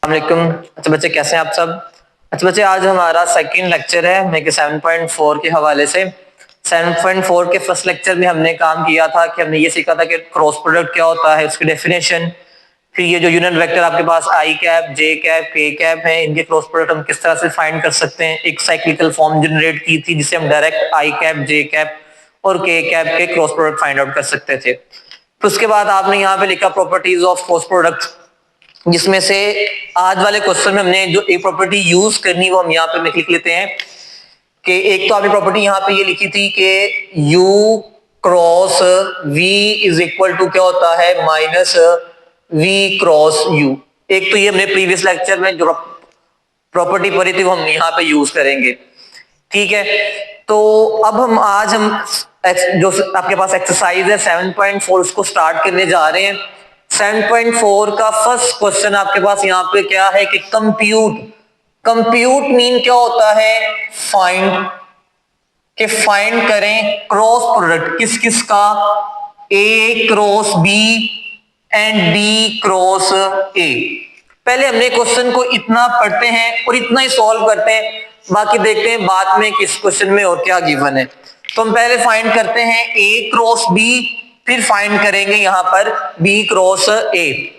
वालेकुम। अच्छा बच्चे, कैसे हैं आप सब? अच्छा बच्चे, आज हमारा सेकंड लेक्चर है मैं 7.4 के हवाले से। 7.4 के फर्स्ट लेक्चर में हमने काम किया था कि हमने ये सीखा था कि क्रॉस प्रोडक्ट क्या होता है, उसकी डेफिनेशन। फिर ये जो यूनिट वेक्टर आपके पास आई कैप, जे कैप, के कैप है, इनके क्रॉस प्रोडक्ट हम किस तरह से फाइंड कर सकते हैं। एक साइक्लिकल फॉर्म जनरेट की थी जिससे हम डायरेक्ट आई कैप, जे कैप और के कैप के क्रॉस प्रोडक्ट फाइंड आउट कर सकते थे। फिर उसके बाद आपने यहाँ पे लिखा प्रॉपर्टीज ऑफ क्रॉस प्रोडक्ट, जिसमें से आज वाले क्वेश्चन में हमने जो एक प्रॉपर्टी यूज करनी वो हम यहाँ पे लिख लेते हैं कि एक तो आपने प्रॉपर्टी यहाँ पे ये लिखी थी कि U cross V is equal to क्या होता है, माइनस V क्रॉस U। एक तो ये हमने प्रीवियस लेक्चर में जो प्रॉपर्टी पढ़ी थी वो हम यहाँ पे यूज करेंगे। ठीक है, तो अब हम जो आपके पास एक्सरसाइज है 7.4 उसको स्टार्ट करने जा रहे हैं। 7.4 का फर्स्ट क्वेश्चन आपके पास यहाँ पे क्या है कि कंप्यूट। कंप्यूट मीन क्या होता है, फाइंड। कि फाइंड करें क्रॉस प्रोडक्ट किस किस का, a cross b and b cross a. पहले हमने क्वेश्चन को इतना पढ़ते हैं और इतना ही सॉल्व करते हैं, बाकी देखते हैं बाद में किस क्वेश्चन में और क्या गिवन है। तो हम पहले फाइंड करते हैं ए क्रॉस बी, फिर फाइंड करेंगे यहां पर बी क्रॉस ए।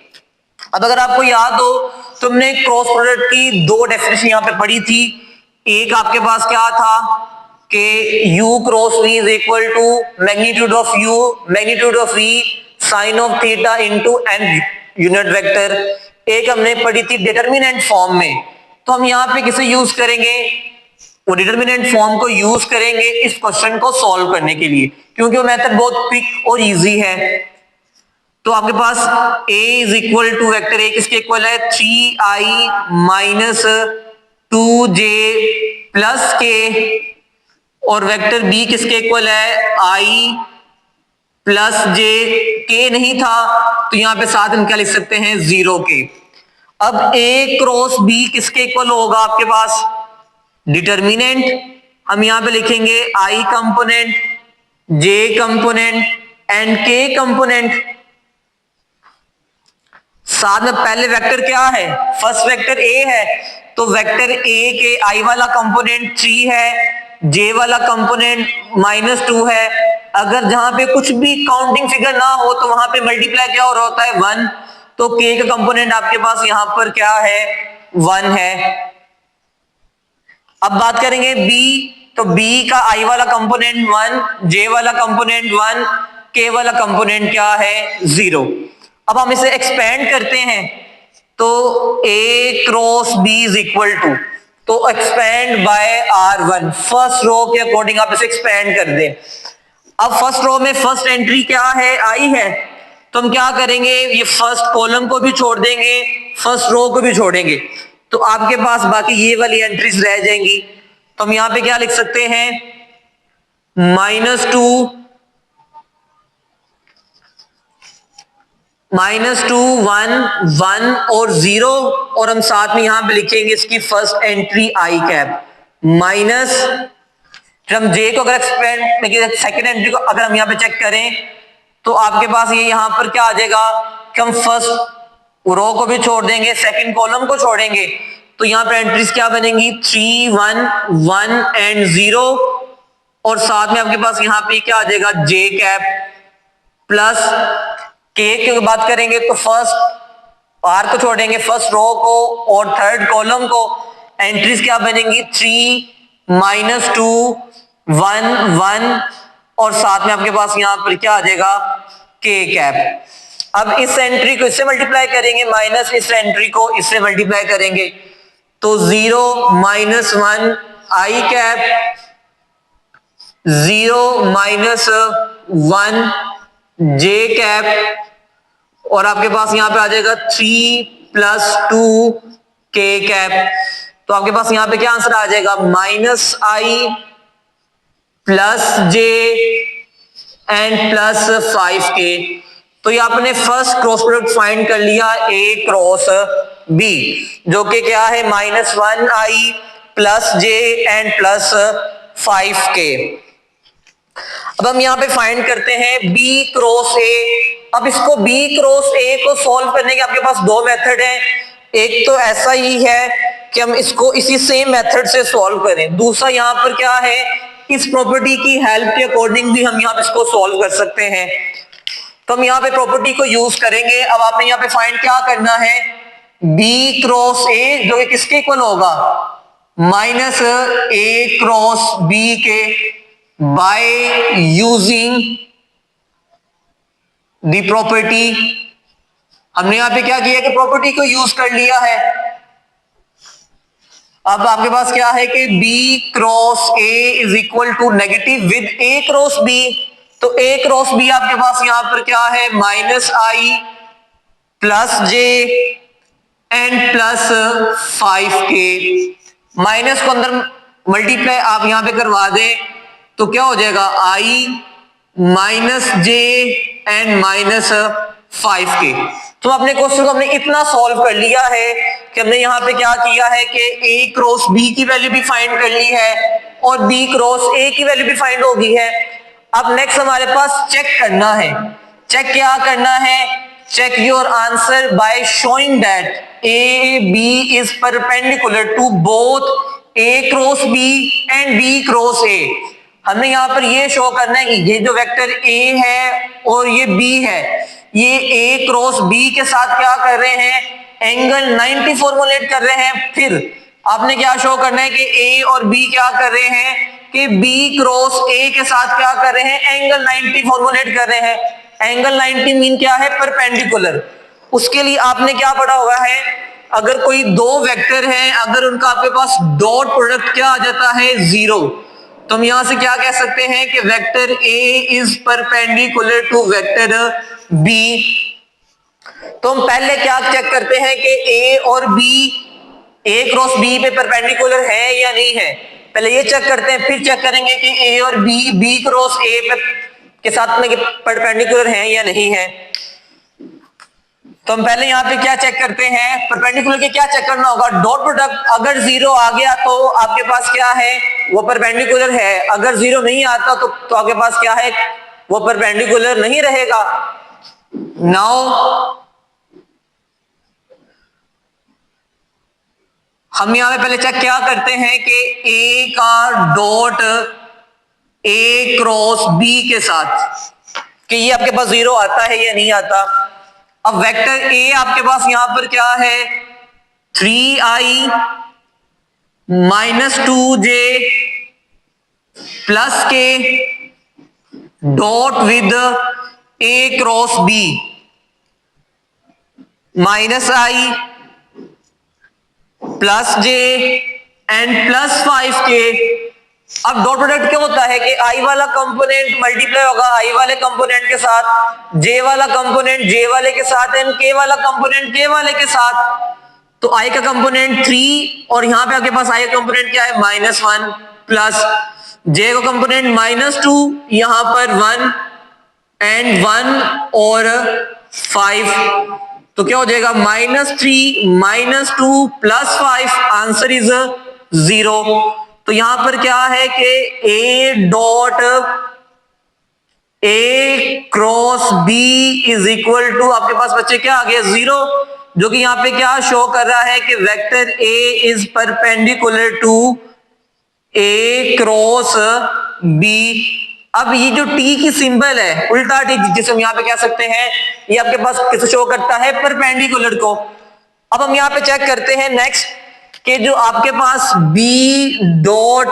अब अगर आपको याद हो, तुमने क्रॉस प्रोडक्ट की दो डेफिनेशन यहां पे पढ़ी थी। एक आपके पास क्या था कि u cross v is equal to magnitude of u, magnitude of v, sine of theta into an unit vector. एक हमने पढ़ी थी डिटरमिनेंट फॉर्म में, तो हम यहां पे किसे यूज करेंगे, वो डिटरमिनेंट फॉर्म को यूज करेंगे इस क्वेश्चन को सॉल्व करने के लिए, क्योंकि वो मेथड बहुत क्विक और इजी है। तो आपके पास a is equal to vector a किसके इक्वल है, 3i minus 2j plus k, और वेक्टर b किसके इक्वल है, i प्लस j। के नहीं था तो यहां पे साथ हम क्या लिख सकते हैं, 0 के। अब a क्रॉस b किसके इक्वल होगा आपके पास, डिटरमिनेंट। हम यहां पे लिखेंगे i component, j component and k component. साथ में पहले वेक्टर क्या है, फर्स्ट वेक्टर a है, तो वेक्टर a के i वाला कंपोनेंट 3 है, j वाला कंपोनेंट -2 है। अगर जहां पे कुछ भी काउंटिंग फिगर ना हो तो वहां पे मल्टीप्लाई क्या हो रहा होता है, 1। तो k का कंपोनेंट आपके पास यहां पर क्या है, 1 है। अब बात करेंगे b, तो b का i वाला कंपोनेंट 1, j वाला कंपोनेंट 1, k वाला कंपोनेंट क्या है, 0। अब हम इसे एक्सपेंड करते हैं, तो a cross b is equal to, तो expand by r1, first row के अकॉर्डिंग आप इसे एक्सपेंड कर दें। अब फर्स्ट रो में फर्स्ट एंट्री क्या है, i है, तो हम क्या करेंगे, ये फर्स्ट कॉलम को भी छोड़ देंगे, फर्स्ट रो को भी छोड़ेंगे, तो आपके पास बाकी ये वाली एंट्रीज रह जाएंगी। तो हम यहां पे क्या लिख सकते हैं, -2, -2, 1, 1 और 0, और हम साथ में यहां पे लिखेंगे इसकी फर्स्ट एंट्री आई कैप माइनस। फिर हम जे को अगर एक्सपेंड, सेकेंड एंट्री को अगर हम यहां पे चेक करें तो आपके पास ये यहां पर क्या आ जाएगा कि हम फर्स्ट रो को भी छोड़ देंगे, सेकंड कॉलम को छोड़ेंगे, तो यहां पर एंट्रीज क्या बनेंगी, 3, 1, 1 एंड 0, और साथ में आपके पास यहां पे क्या आ जाएगा, जे कैप प्लस के की बात करेंगे तो फर्स्ट आर को छोड़ेंगे, फर्स्ट रो को और थर्ड कॉलम को, एंट्रीज क्या बनेंगी, 3, -2, 1, 1, और साथ में आपके पास यहां पर क्या आ जाएगा, के कैप। अब इस एंट्री को इससे मल्टीप्लाई करेंगे, माइनस इस एंट्री को इससे मल्टीप्लाई करेंगे, तो 0, -1 आई कैप, 0, -1 जे कैप, और आपके पास यहां पे आ जाएगा 3 + 2 के कैप। तो आपके पास यहां पे क्या आंसर आ जाएगा, -i + j एंड +5 के। तो ये आपने फर्स्ट क्रॉस प्रोडक्ट फाइंड कर लिया a क्रॉस b, जो कि क्या है, -1i + j एंड +5 के। अब हम यहां पे फाइंड करते हैं b क्रॉस a। अब इसको b क्रॉस a को सॉल्व करने के आपके पास दो मेथड हैं। एक तो ऐसा ही है कि हम इसको इसी सेम मेथड से सॉल्व करें, दूसरा यहाँ पर क्या है, इस प्रॉपर्टी की हेल्प के अकॉर्डिंग भी हम यहाँ पे इसको सॉल्व कर सकते हैं। तो हम यहाँ पे प्रॉपर्टी को यूज करेंगे। अब आपने यहाँ पे फाइंड क्या करना है, बी क्रॉस ए, जो कि किसके इक्वल होगा, माइनस ए क्रॉस बी के, बाय यूजिंग द प्रॉपर्टी। हमने यहाँ पे क्या किया कि प्रॉपर्टी को यूज कर लिया है। अब आपके पास क्या है कि b cross a is equal to negative with a cross b. तो ए क्रॉस बी आपके पास यहां पर क्या है, minus I plus J and plus 5k। Minus को अंदर मल्टीप्लाई आप यहां पे करवा दें तो क्या हो जाएगा, i minus j and minus 5k। तो अपने क्वेश्चन को हमने इतना सॉल्व कर लिया है कि हमने यहाँ पे क्या किया है कि a क्रॉस b की वैल्यू भी फाइंड कर ली है और b क्रॉस a की वैल्यू भी फाइंड हो गई है। अब नेक्स्ट हमारे पास चेक करना है। चेक क्या करना है, check your answer by showing that a b is perpendicular to both a cross b and b cross a। हमने यहाँ पर ये शो करना है कि ये जो वेक्टर a है और ये b है, ये a क्रॉस b के साथ क्या कर रहे हैं, एंगल 90 फॉर्मुलेट कर रहे हैं। फिर आपने क्या शो करना है कि a और b क्या कर रहे हैं कि b क्रॉस a के साथ क्या कर रहे हैं, एंगल 90 फॉर्मुलेट कर रहे हैं। एंगल 90 मीन क्या है, परपेंडिकुलर। उसके लिए आपने क्या पढ़ा हुआ है, अगर कोई दो वेक्टर हैं, अगर उनका आपके पास डॉट प्रोडक्ट क्या आ जाता है, 0, तो हम यहां से क्या कह सकते हैं कि vector a is perpendicular to vector b। तो हम पहले क्या चेक करते हैं कि a और b a क्रॉस b पे परपेंडिकुलर है या नहीं है, पहले ये चेक करते हैं। फिर चेक करेंगे कि a और b क्रॉस a पे के साथ में परपेंडिकुलर हैं या नहीं है। तो हम पहले यहाँ पे क्या चेक करते हैं, परपेंडिकुलर के क्या चेक करना होगा, डॉट प्रोडक्ट। अगर 0 आ गया तो आपके पास क्या है, वो परपेंडिकुलर है। अगर 0 नहीं आता तो आपके पास क्या है, वो परपेंडिकुलर नहीं रहेगा। नाउ हम यहाँ पे पहले चेक क्या करते हैं कि a का डॉट a क्रॉस b के साथ, कि ये आपके पास 0 आता है या नहीं आता। अब वेक्टर a आपके पास यहां पर क्या है, 3i minus 2j plus k dot with a cross b minus i plus j and plus 5k। अब डॉट प्रोडक्ट क्या होता है कि i वाला कंपोनेंट मल्टीप्लाई होगा i वाले कंपोनेंट के साथ, j वाला कंपोनेंट j वाले के साथ एंड k वाला कंपोनेंट k वाले के साथ। तो i का कंपोनेंट 3 और यहां पे आपके पास i का कंपोनेंट क्या है, -1 प्लस j का कंपोनेंट -2, यहां पर 1 एंड 1 और 5। तो क्या हो जाएगा, -3 -2 प्लस 5, आंसर इज 0। तो यहां पर क्या है कि a dot a cross b is equal to आपके पास बच्चे क्या आ गया, 0, जो कि यहां पे क्या शो कर रहा है कि vector a is perpendicular to a cross b। अब ये जो t की सिंबल है, उल्टा t, जिसे हम यहां पे कह सकते हैं, ये आपके पास किसे शो करता है, परपेंडिकुलर को। अब हम यहां पे चेक करते हैं नेक्स्ट कि जो आपके पास b dot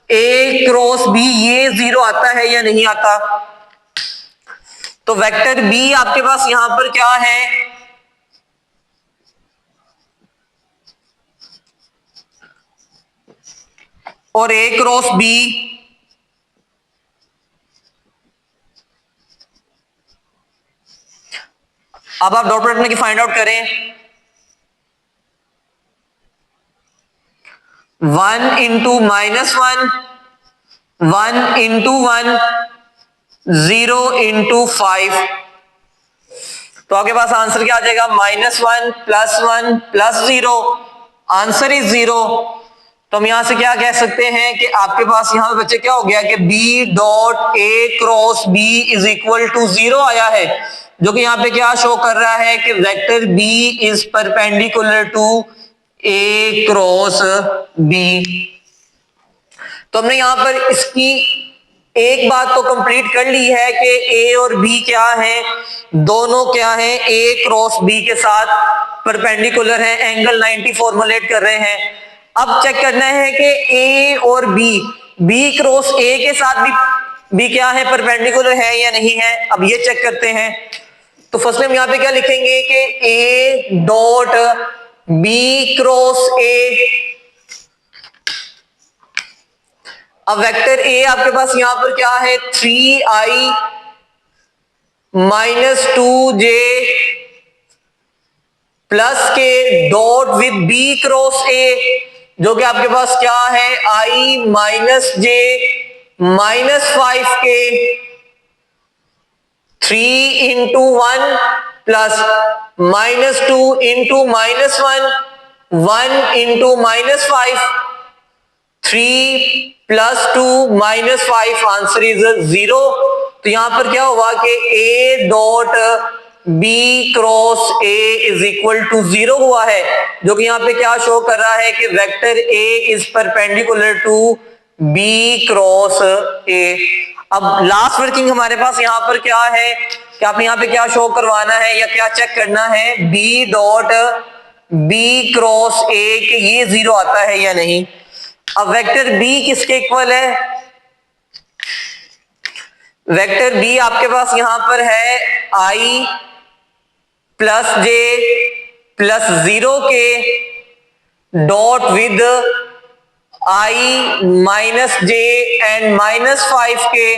a cross b, ये 0 आता है या नहीं आता। तो वेक्टर b आपके पास यहां पर क्या है, और a क्रॉस b अब आप डॉट प्रोडक्ट की फाइंड आउट करें। 1 इंटू -1, 1 इंटू 1, 0 इंटू 5। तो आपके पास आंसर क्या आ जाएगा, -1 प्लस 1 प्लस 0, आंसर इज 0। तो हम यहां से क्या कह सकते हैं कि आपके पास यहां पे बच्चे क्या हो गया कि b dot a cross b is equal to 0 आया है। जो कि यहाँ पे क्या शो कर रहा है कि vector b is perpendicular to a cross b. तो हमने यहां पर इसकी एक बात तो कंप्लीट कर ली है कि ए और बी क्या है, दोनों क्या है, ए क्रॉस बी के साथ परपेंडिकुलर है, एंगल 90 फॉर्मुलेट कर रहे हैं। अब चेक करना है कि ए और बी क्रॉस ए के साथ भी क्या है, परपेंडिकुलर है या नहीं है। अब ये चेक करते हैं। तो फर्स्ट हम यहां पे क्या लिखेंगे कि a dot b cross a. अब वेक्टर ए आपके पास यहां पर क्या है, 3i minus 2j plus k dot with b cross a, जो कि आपके पास क्या है, i minus j minus 5k 3 into 1 plus minus 2 into minus 1 into minus 5 3 plus 2 minus 5, answer is 0। तो यहां पर क्या हुआ कि a dot b cross a is equal to 0 हुआ है, जो कि यहां पे क्या शो कर रहा है कि vector a is perpendicular to b cross a. अब लास्ट वर्किंग हमारे पास यहां पर क्या है कि आप यहां पे क्या शो करवाना है या क्या चेक करना है, b dot b cross a कि ये 0 आता है या नहीं। अब वेक्टर बी किसके इक्वल है, वेक्टर बी आपके पास यहां पर है i plus J plus 0 k dot with i minus j and minus 5 k.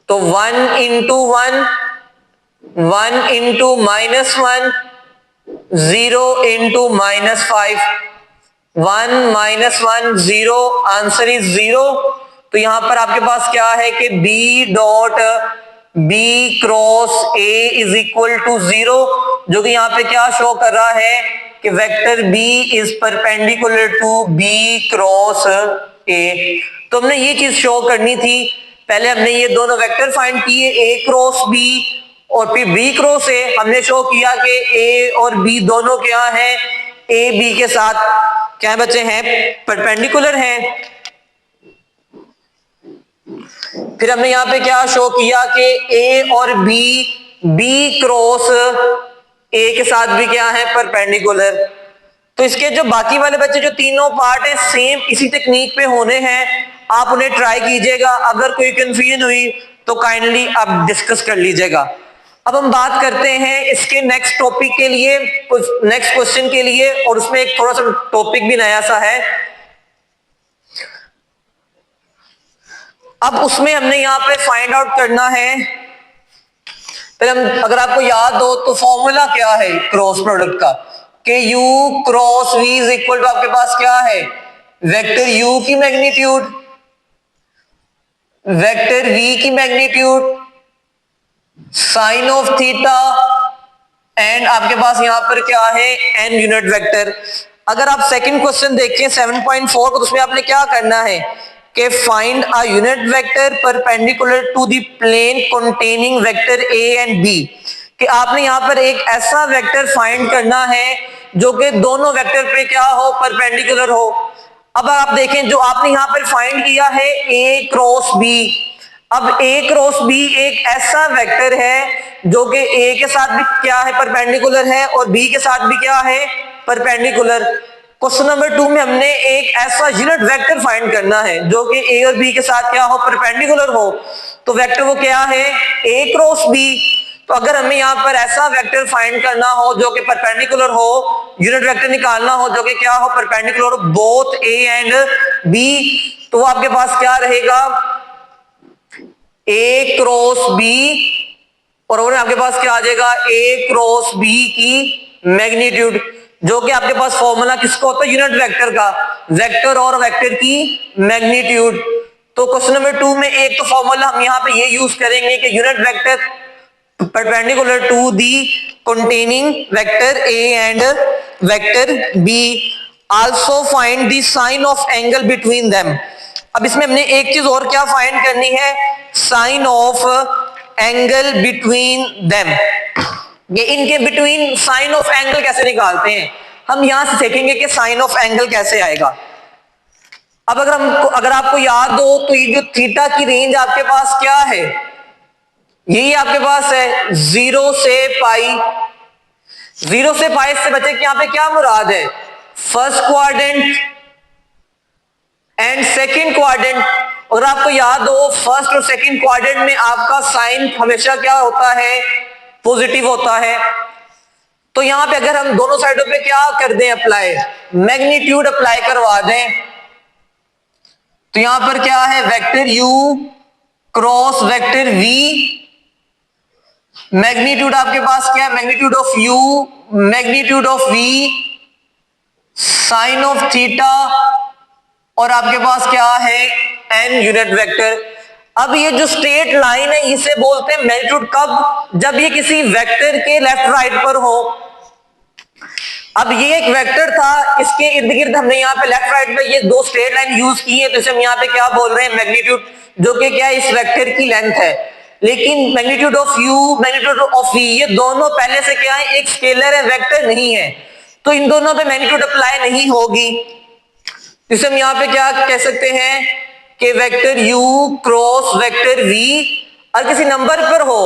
तो 1 into 1 into minus 1 0 into minus 5 1 minus 1 0, answer is 0। तो यहां पर आपके पास क्या है कि b dot b cross a is equal to 0, जो कि यहां पे क्या शो कर रहा है कि vector b is perpendicular to b cross a. तो हमने ये चीज शो करनी थी। पहले हमने ये दोनों वेक्टर फाइंड किए, ए क्रॉस बी और फिर बी क्रॉस ए। हमने शो किया कि ए और बी दोनों क्या है, ए बी के साथ क्या बच्चे हैं, परपेंडिकुलर हैं। फिर हमने यहां पे क्या शो किया कि ए और बी क्रॉस ए के साथ भी क्या है, परपेंडिकुलर। तो इसके जो बाकी वाले बच्चे जो तीनों पार्ट है सेम इसी टेक्निक पे होने हैं, आप उन्हें ट्राई कीजिएगा। अगर कोई कंफ्यूजन हुई तो काइंडली आप डिस्कस कर लीजिएगा। अब हम बात करते हैं इसके नेक्स्ट टॉपिक के लिए, नेक्स्ट क्वेश्चन के लिए, और उसमें एक थोड़ा सा टॉपिक भी नया सा है। अब उसमें हमने यहां पे फाइंड आउट करना है, फिर हम, अगर आपको याद हो तो फॉर्मूला क्या है क्रॉस प्रोडक्ट का, कि u cross v is equal to आपके पास क्या है, वेक्टर u की मैग्नीट्यूड, वेक्टर v की magnitude, sine of theta, and आपके पास यहां पर क्या है, n यूनिट वेक्टर। अगर आप सेकंड क्वेश्चन देखें 7.4 को, तो उसमें आपने क्या करना है कि find a unit vector perpendicular to the plane containing vector a and b, कि आपने यहां पर एक ऐसा वेक्टर फाइंड करना है जो कि दोनों वेक्टर पे क्या हो, परपेंडिकुलर हो। अब आप देखें जो आपने यहां पर फाइंड किया है a क्रॉस b। अब a क्रॉस b एक ऐसा वेक्टर है जो कि a के साथ भी क्या है, परपेंडिकुलर है, और b के साथ भी क्या है, परपेंडिकुलर। क्वेश्चन नंबर 2 में हमने एक ऐसा यूनिट वेक्टर फाइंड करना है जो कि a और b के साथ क्या हो, परपेंडिकुलर हो। तो वेक्टर वो क्या है, a क्रॉस b। तो अगर हमें यहाँ पर ऐसा वेक्टर फाइंड करना हो जो कि परपेंडिकुलर हो, यूनिट वेक्टर निकालना हो जो कि क्या हो, परपेंडिकुलर हो बोथ a एंड b, तो आपके पास क्या रहेगा, a क्रॉस b, और आपके पास क्या आ जाएगा, a क्रॉस b की मैग्नीट्यूड, जो कि आपके पास फॉर्मूला किसका होता है, यूनिट वेक्टर का, वेक्टर और वेक्टर की मैग्नीट्यूड। तो क्वेश्चन नंबर 2 में एक तो फॉर्मूला हम यहाँ पे ये यूज करेंगे कि unit vector perpendicular to the containing vector a and vector b, also find the sine of angle between them। अब इसमें हमने एक चीज और क्या फाइंड करनी है, sine of angle between them, ये इनके बिटवीन साइन ऑफ एंगल कैसे निकालते हैं, हम यहां से देखेंगे कि साइन ऑफ एंगल कैसे आएगा। अब अगर आपको याद हो तो ये जो थीटा की रेंज आपके पास क्या है, यही आपके पास है 0 से पाई। 0 से पाई से बच्चे यहां पे क्या मुराद है, first quadrant and second quadrant. और आपको याद हो फर्स्ट और सेकंड क्वाड्रेंट में आपका साइन हमेशा क्या होता है, पॉजिटिव होता है। तो यहां पे अगर हम दोनों साइडों पे क्या कर दें, अप्लाई मैग्नीट्यूड अप्लाई करवा दें, तो यहां पर क्या है, vector u cross vector v, magnitude आपके पास क्या है, magnitude of u magnitude of v sine of theta, और आपके पास क्या है n यूनिट वेक्टर। अब ये जो स्ट्रेट लाइन है इसे बोलते हैं मैग्नीट्यूड कब, जब ये किसी वेक्टर के लेफ्ट राइट पर हो। अब ये एक वेक्टर था, इसके इर्द गिर्द हमने यहाँ पे लेफ्ट राइट पे ये दो स्ट्रेट लाइन यूज की है, तो इसे हम यहाँ पे क्या बोल रहे हैं, मैग्नीट्यूड, जो कि क्या है, इस वेक्टर की लेंथ है। लेकिन magnitude of u magnitude of v ये दोनों पहले से क्या है, एक स्केलर है, वेक्टर नहीं है, तो इन दोनों पे मैग्नीट्यूड अप्लाई नहीं होगी। इसे हम यहाँ पे क्या कह सकते हैं कि vector u cross vector v और किसी नंबर पर हो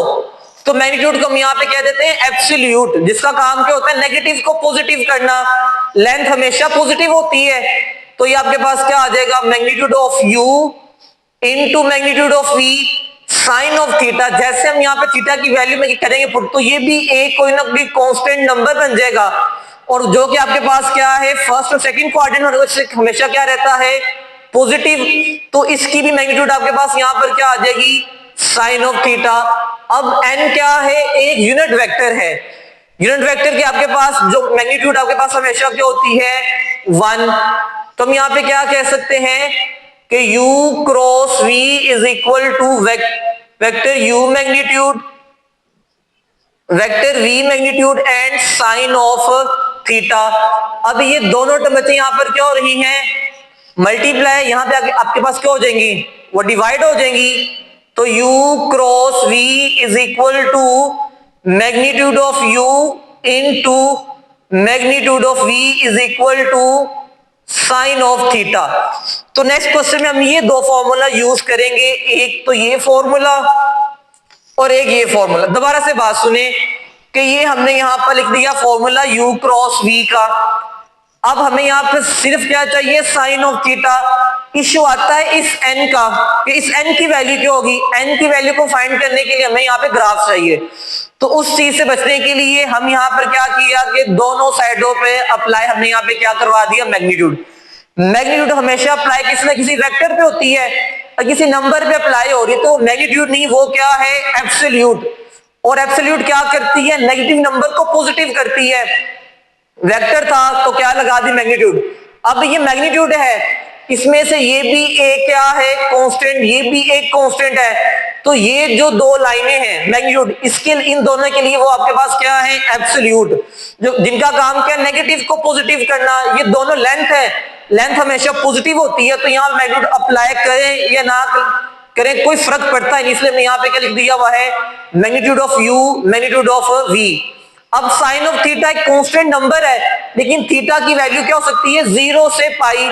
तो मैग्नीट्यूड को हम यहाँ पे कह देते हैं एब्सोल्यूट, जिसका काम क्या होता है, नेगेटिव को पॉजिटिव करना। लेंथ हमेशा पॉजिटिव होती है, तो ये आपके पास क्या आ जाएगा, magnitude of u into magnitude of v sine of theta. जैसे हम यहाँ पे थीटा की वैल्यू में करेंगे पुट, तो ये भी एक कोई ना कोई कांस्टेंट नंबर बन जाएगा, और जो कि आपके पास क्या है, फर्स्ट और सेकंड क्वाड्रेंट हमेशा क्या रहता है, पॉजिटिव। तो इसकी भी मैग्नीट्यूड आपके पास यहाँ पर क्या आ जाएगी, साइन ऑफ थीटा। अब n क्या है, एक यूनिट वेक्टर है, यूनिट वेक्टर की आपके पास जो मैग्नीट्यूड आपके पास हमेशा क्या होती है, 1। तो हम यहाँ पे क्या कह सकते हैं कि u cross v is equal to vector u magnitude vector v magnitude and sine of theta. अब ये दोनों टर्म यहां पर क्या हो रही हैं, मल्टीप्लाई, यहां पे आपके पास क्या हो जाएंगी, वो डिवाइड हो जाएंगी। तो u cross v is equal to magnitude of u into magnitude of v is equal to sine of theta. तो नेक्स्ट क्वेश्चन में हम ये दो फॉर्मूला यूज करेंगे, एक तो ये फॉर्मूला और एक ये फॉर्मूला। दोबारा से बात सुने कि ये हमने यहां पर लिख दिया फॉर्मूला u क्रॉस v का। अब हमें यहां पर सिर्फ क्या चाहिए, साइन ऑफ थीटा। इश्यू आता है इस n का, कि इस n की वैल्यू क्या होगी, n की वैल्यू को फाइंड करने के लिए हमें यहाँ पे ग्राफ चाहिए। तो उस चीज से बचने के लिए हम यहाँ पर क्या किया कि दोनों साइडों पे अप्लाई हमने यहाँ पे क्या करवा दिया, मैग्नीट्यूड। मैग्नीट्यूड हमेशा अप्लाई किसी ना किसी वेक्टर पे होती है, और किसी नंबर पे अप्लाई हो रही है, तो मैग्नीट्यूड नहीं, वो क्या है, एब्सोल्यूट। और एब्सोल्यूट क्या करती है, नेगेटिव नंबर को पॉजिटिव करती है। वेक्टर था तो क्या लगा दी, मैग्नीट्यूड। अब ये मैग्नीट्यूड है, इसमें से ये भी एक क्या है, कांस्टेंट, ये भी एक कांस्टेंट है। तो ये जो दो लाइनें हैं मैग्नीट्यूड, इसके इन दोनों के लिए वो आपके पास क्या है, एब्सोल्यूट, जो जिनका काम क्या है, नेगेटिव को पॉजिटिव करना। ये दोनों लेंथ है, लेंथ हमेशा पॉजिटिव होती है, तो यहाँ मैग्नीट्यूड अप्लाई करें या ना करें कोई फर्क पड़ता है, इसलिए मैं यहाँ पे क्या लिख दिया हुआ है, magnitude of u magnitude of v। अब साइन ऑफ थीटा एक कांस्टेंट नंबर है, लेकिन थीटा की वैल्यू क्या हो सकती है, 0 से पाई,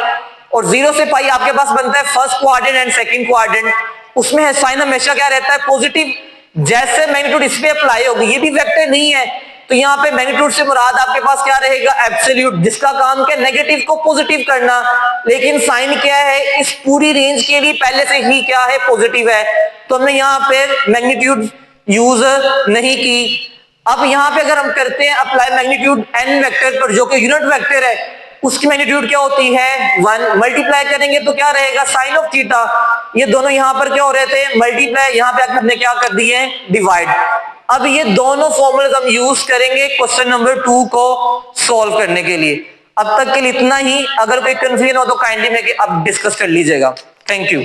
और 0 से पाई आपके पास बनता है first quadrant and second quadrant. उसमें है साइन हमेशा क्या रहता है, पॉजिटिव। जैसे मैग्नीट्यूड इस पे अप्लाई होगी, ये भी वेक्टर नहीं है, तो यहाँ पे मैग्नीट्यूड से मुराद आपके पास क्या रहेगा, एब्सोल्यूट, जिसका काम क्या, नेगेटिव को पॉजिटिव करना। लेकिन साइन क्या है, इस पूरी रेंज के लिए पहले से ही क्या है, पॉजिटिव है, तो हमने यहाँ पे मैग्नीट्यूड यूज नहीं की। अब यहाँ पे अगर हम करते हैं अप्लाई मैग्नीट्यूड n वेक्टर पर, जो कि यूनिट वेक्टर है, उसकी मैग्नीट्यूड क्या होती है, 1। मल्टीप्लाई करेंगे तो क्या रहेगा, साइन ऑफ थीटा। ये दोनों यहाँ पर क्या हो रहे थे, मल्टीप्लाई, यहाँ पे हमने क्या कर दिए, डिवाइड। अब ये दोनों फॉर्मूले हम यूज करेंगे क्वेश्चन नंबर 2 को सॉल्व करने के लिए। अब तक के लिए इतना ही, अगर कोई कंफ्यूजन हो तो काइंडली में अब डिस्कस कर लीजिएगा। Thank you.